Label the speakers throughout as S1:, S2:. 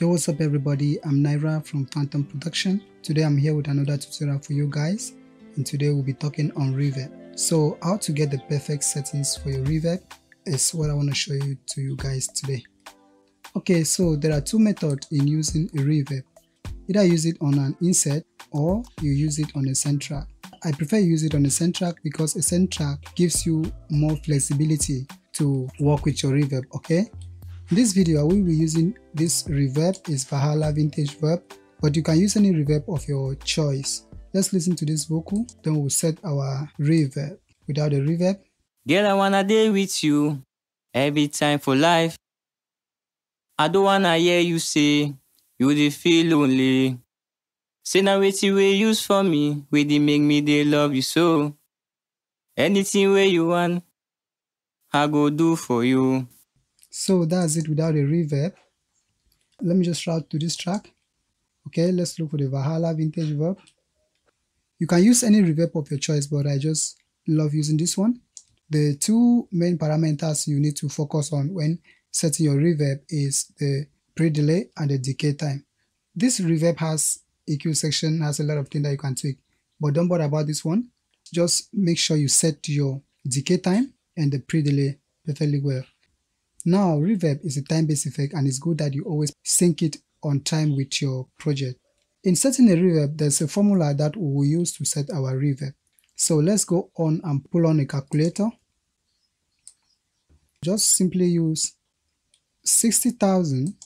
S1: Yo, what's up everybody, I'm NAIRA from Phantom Production. Today I'm here with another tutorial for you guys, and today we'll be talking on reverb. So how to get the perfect settings for your reverb is what I want to show you guys today. Okay, so there are two methods in using a reverb. Either use it on an insert or you use it on a soundtrack. I prefer use it on a soundtrack because a soundtrack gives you more flexibility to work with your reverb, okay? In this video, I will be using this reverb, is Valhalla Vintage Verb, but you can use any reverb of your choice. Let's listen to this vocal, then we'll set our reverb. Without a reverb,
S2: Girl, I wanna day with you every time for life. I don't wanna hear you say you dey feel lonely. Say na wetin wey use for me, wey dey make me dey love you so. Anything wey you want, I go do for you.
S1: So that's it without a reverb. Let me just route to this track. Okay, let's look for the Valhalla Vintage Verb. You can use any reverb of your choice, but I just love using this one. The two main parameters you need to focus on when setting your reverb is the pre-delay and the decay time. This reverb has EQ section, has a lot of things that you can tweak, but don't bother about this one. Just make sure you set your decay time and the pre-delay perfectly well. Now, reverb is a time-based effect, and it's good that you always sync it on time with your project. In setting a reverb, there's a formula that we will use to set our reverb. So let's go on and pull on a calculator. Just simply use 60,000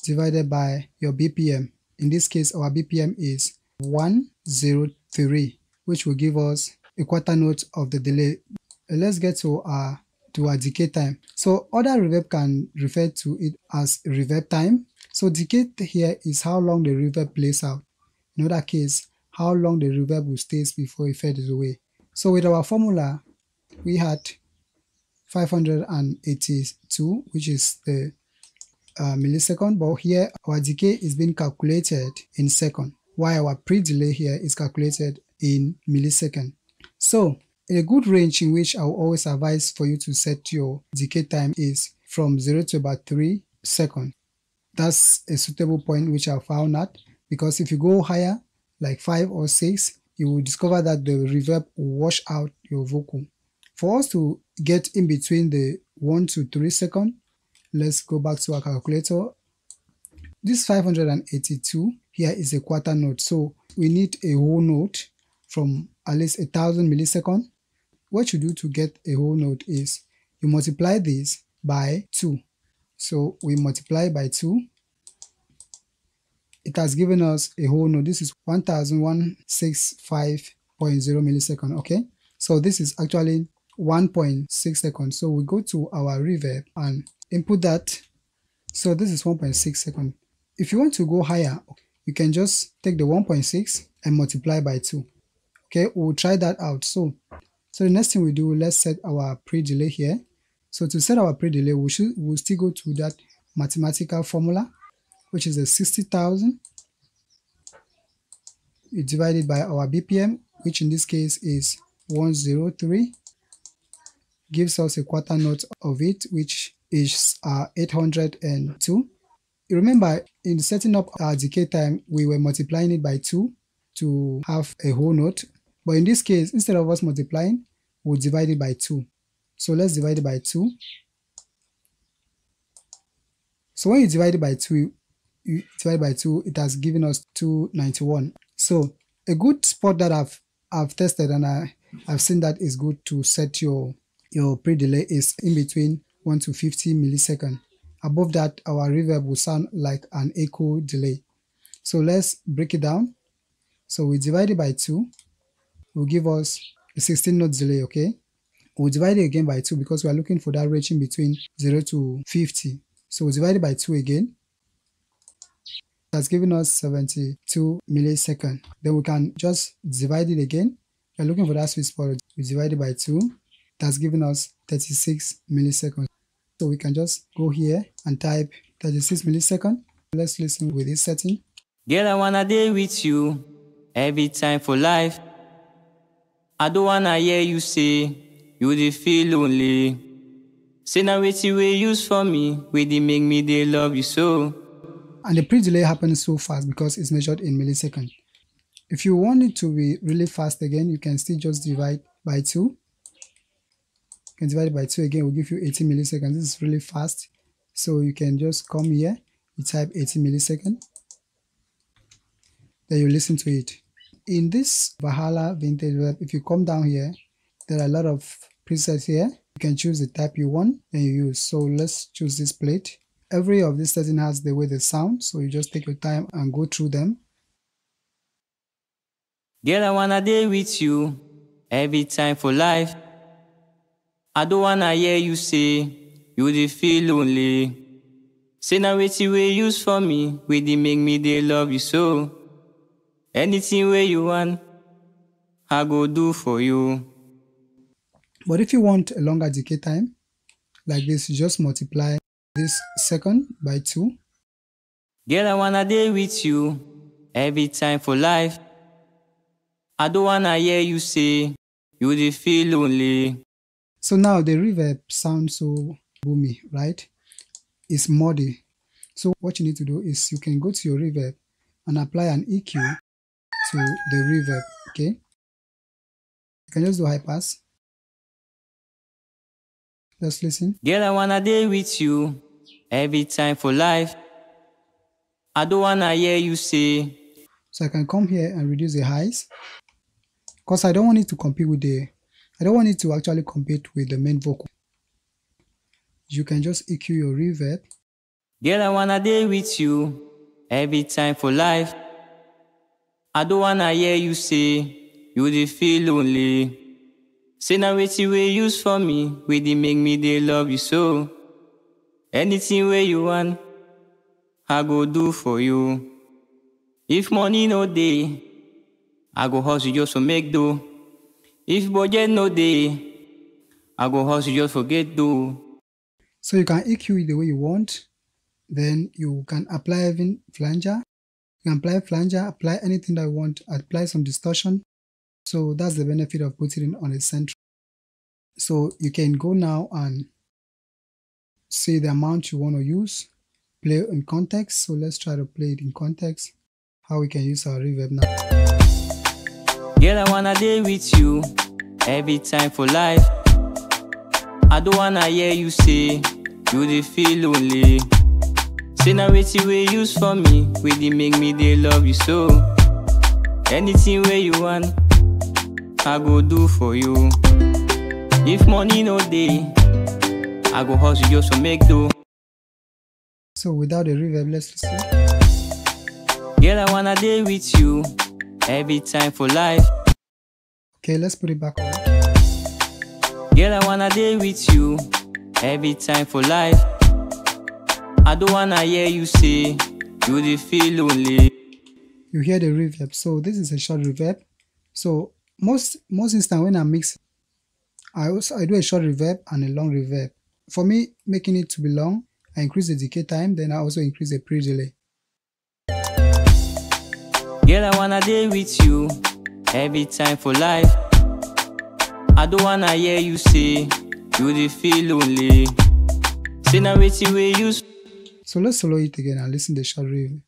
S1: divided by your BPM. In this case, our BPM is 103, which will give us a quarter note of the delay. Let's get to our decay time. So other reverb can refer to it as reverb time. So decay here is how long the reverb plays out. In other case, how long the reverb will stay before it fades away. So with our formula, we had 582, which is the millisecond, but here our decay is being calculated in second, while our pre-delay here is calculated in millisecond. So a good range in which I will always advise for you to set your decay time is from 0 to about 3 seconds. That's a suitable point which I found out, because if you go higher, like 5 or 6, you will discover that the reverb will wash out your vocal. For us to get in between the 1 to 3 seconds, let's go back to our calculator. This 582 here is a quarter note, so we need a whole note from at least 1,000 milliseconds. What you do to get a whole note is you multiply this by 2. So we multiply by 2. It has given us a whole note. This is 1165.0 milliseconds. Okay, so this is actually 1.6 seconds. So we go to our reverb and input that. So this is 1.6 seconds. If you want to go higher, you can just take the 1.6 and multiply by 2. Okay, we'll try that out. So the next thing we do, let's set our pre-delay here. So to set our pre-delay, we'll still go to that mathematical formula, which is the 60,000. You divide it by our BPM, which in this case is 103, gives us a quarter note of it, which is 802. Remember, in setting up our decay time, we were multiplying it by 2 to have a whole note. But in this case, instead of us multiplying, we'll divide it by 2. So let's divide it by 2. So when you divide it by 2, it has given us 291. So a good spot that I've tested and I've seen that is good to set your pre-delay is in between 1 to 50 milliseconds. Above that, our reverb will sound like an echo delay. So let's break it down. So we divide it by 2. Will give us a 16 note delay. Okay, we'll divide it again by 2 because we are looking for that range in between 0 to 50. So we'll divide it by 2 again. That's given us 72 milliseconds. Then we can just divide it again. We're looking for that sweet spot. We divide it by 2. That's given us 36 milliseconds. So we can just go here and type 36 milliseconds. Let's listen with this setting.
S2: Girl, I wanna day with you every time for life. I don't wanna hear you say you dey feel lonely. Say na wetin wey use for me, wey dey make me dey love you so.
S1: And the pre-delay happens so fast because it's measured in milliseconds. If you want it to be really fast again, you can still just divide by 2. You can divide by 2 again, it will give you 80 milliseconds. This is really fast. So you can just come here, you type 80 milliseconds, then you listen to it. In this Valhalla Vintage Web, if you come down here, there are a lot of presets here. You can choose the type you want and you use. So let's choose this plate. Every of this setting has the way they sound, so you just take your time and go through them.
S2: Girl, I wanna dey with you every time for life. I don't wanna hear you say you dey feel lonely. Say na wetin wey use for me, wey dey make me dey love you so. Anything wey you want, I go do for you.
S1: But if you want a longer decay time, like this, you just multiply this second by 2.
S2: Girl, I wanna dey with you every time for life. I don't wanna hear you say you dey feel lonely.
S1: So now the reverb sounds so boomy, right? It's muddy. So what you need to do is you can go to your reverb and apply an EQ to the reverb, okay? You can just do high pass. Just listen.
S2: Girl, I wanna dey with you every time for life. I don't wanna hear you say.
S1: So I can come here and reduce the highs, because I don't want it to compete with I don't want it to actually compete with the main vocal. You can just EQ your reverb.
S2: Girl, I wanna dey with you every time for life. I don't wanna hear you say you dey feel lonely. Say na wetin wey use for me, wey dey make me dey love you so. Anything wey you want, I go do for you. If money no dey, I go hustle just to make dough. If budget no dey, I go hustle just for get dough.
S1: So you can EQ it the way you want. Then you can apply even flanger. You can apply flanger, apply anything that you want, apply some distortion. So that's the benefit of putting it on a central. So you can go now and say the amount you want to use, play in context. So let's try to play it in context, how we can use our reverb now.
S2: Girl, I wanna dey with you every time for life. I don't wanna hear you say you dey feel lonely. Say na wetin wey use for me, wey dey make me dey love you so. Anything wey you want, I go do for you. If money no dey, I go hustle just to make dough.
S1: So without the reverb, let's listen.
S2: Girl, I wanna dey with you every time for life.
S1: Okay, let's put it back on.
S2: Girl, I wanna dey with you every time for life. I don't wanna hear you say you dey feel lonely.
S1: You hear the reverb. So this is a short reverb. So most instance when I mix, I do a short reverb and a long reverb. For me, making it to be long, I increase the decay time, then I also increase the pre-delay.
S2: Girl, I wanna dey with you every time for life. I don't wanna hear you say you dey feel lonely. Say na wetin wey use.
S1: So let's solo it again and listen to the short reverb.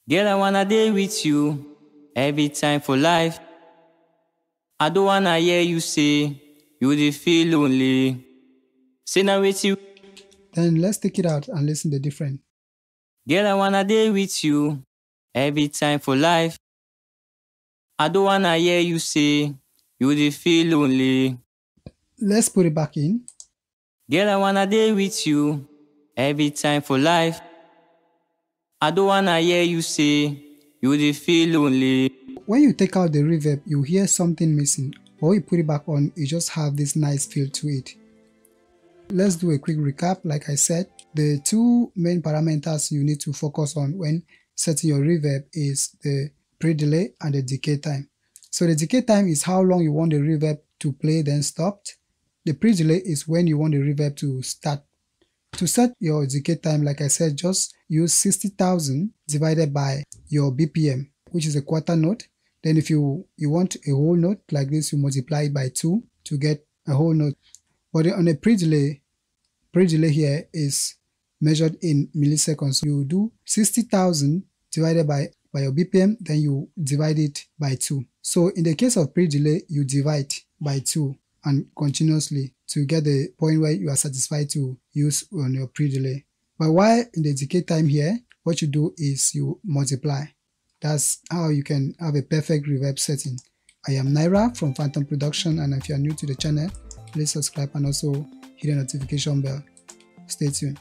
S2: Girl, I wanna dey with you every time for life. I don't wanna hear you say you dey feel lonely. Say na wetin.
S1: Then let's take it out and listen to the different.
S2: Girl, I wanna dey with you every time for life. I don't wanna hear you say you dey feel lonely.
S1: Let's put it back in.
S2: Girl, I wanna dey with you every time for life. I don't wanna hear you say you dey feel lonely.
S1: When you take out the reverb, you hear something missing. Or when you put it back on, you just have this nice feel to it. Let's do a quick recap. Like I said, the two main parameters you need to focus on when setting your reverb is the pre-delay and the decay time. So the decay time is how long you want the reverb to play then stopped. The pre-delay is when you want the reverb to start. To set your decay time, like I said, just use 60,000 divided by your BPM, which is a quarter note. Then if you want a whole note like this, you multiply it by 2 to get a whole note. But on a pre-delay, pre-delay here is measured in milliseconds. You do 60,000 divided by your BPM, then you divide it by 2. So in the case of pre-delay, you divide by 2 and continuously to get the point where you are satisfied to use on your pre-delay. But while in the decay time here, what you do is you multiply. That's how you can have a perfect reverb setting. I am NAIRA from Phantom Production, and if you are new to the channel, please subscribe and also hit the notification bell. Stay tuned.